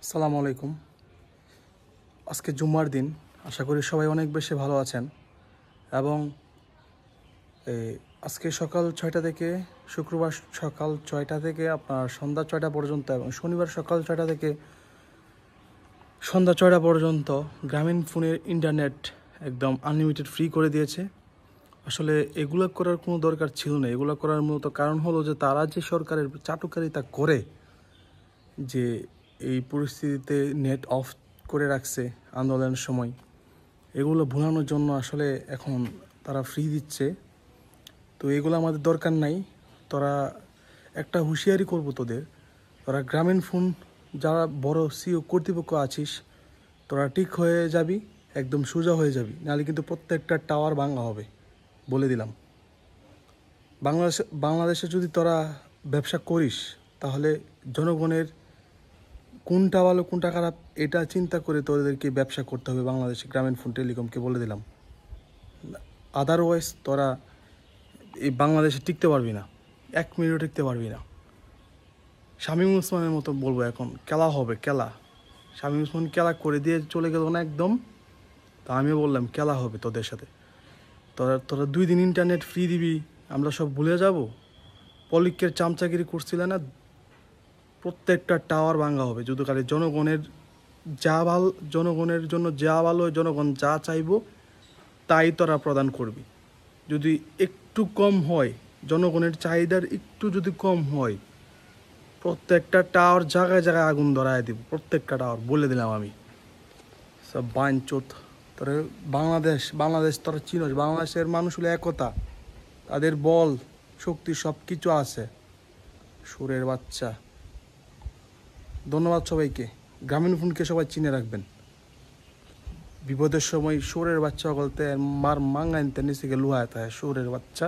আসসালামু আলাইকুম। আজকে জুম্মার দিন, আশা করি সবাই অনেক বেশি ভালো আছেন। এবং আজকে সকাল 6টা থেকে, শুক্রবার সকাল 6টা থেকে আপনার সন্ধ্যা 6টা পর্যন্ত এবং শনিবার সকাল 6টা থেকে সন্ধ্যা 6টা পর্যন্ত গ্রামীণ ফোনের ইন্টারনেট একদম আনলিমিটেড ফ্রি করে দিয়েছে। আসলে এগুলো করার কোনো দরকার ছিল না। এগুলো করার মূলত কারণ হলো যে তারা যে সরকারের চাটুকারিতা করে, যে এই পরিস্থিতিতে নেট অফ করে রাখছে আন্দোলনের সময়, এগুলো ভুলানোর জন্য আসলে এখন তারা ফ্রি দিচ্ছে। তো এগুলো আমাদের দরকার নাই। তোরা একটা হুঁশিয়ারি করবো তোদের, তোরা গ্রামীণ ফোন যারা বড় সিও কর্তৃপক্ষ আছিস, তোরা ঠিক হয়ে যাবি, একদম সোজা হয়ে যাবি, নাহলে কিন্তু প্রত্যেকটা টাওয়ার ভাঙা হবে, বলে দিলাম। বাংলাদেশে যদি তোরা ব্যবসা করিস, তাহলে জনগণের কোনটা ভালো কোনটা খারাপ এটা চিন্তা করে তোদেরকে ব্যবসা করতে হবে বাংলাদেশে গ্রামীণ ফোন টেলিকমকে, বলে দিলাম। আদারওয়াইজ তোরা এই বাংলাদেশে টিকতে পারবি না, 1 মিনিটও টিকতে পারবি না। শামীম ওসমানের মতো বলবো, এখন খেলা হবে, খেলা। শামীম ওসমান খেলা করে দিয়ে চলে গেল না একদম, তা আমিও বললাম খেলা হবে তোদের সাথে। তোরা তোরা 2 দিন ইন্টারনেট ফ্রি দিবি, আমরা সব ভুলে যাব। পলিকের চামচাগিরি করছিলে না, প্রত্যেকটা টাওয়ার ভাঙা হবে। যদি খালি জনগণের জন্য যা ভালো, জনগণ যা চাইবো তাই তোরা প্রদান করবি। যদি একটু কম হয়, জনগণের চাহিদার একটু যদি কম হয়, প্রত্যেকটা টাওয়ার জায়গায় জায়গায় আগুন ধরায় দিব, প্রত্যেকটা টাওয়ার, বলে দিলাম আমি। সব বাঞ্চোত। তোরা বাংলাদেশ তোরা চিনোস, বাংলাদেশের মানুষ হলো একতা, তাদের বল শক্তি সব কিছু আছে। সুরের বাচ্চা। ধন্যবাদ সবাইকে। গ্রামীণ ফোনকে সবাই চিনে রাখবেন। বিপদের সময় সুরের বাচ্চা বলতে মার মাঙ্গাইতে নিচে গিয়ে লুহায় থাকে, সুরের বাচ্চা।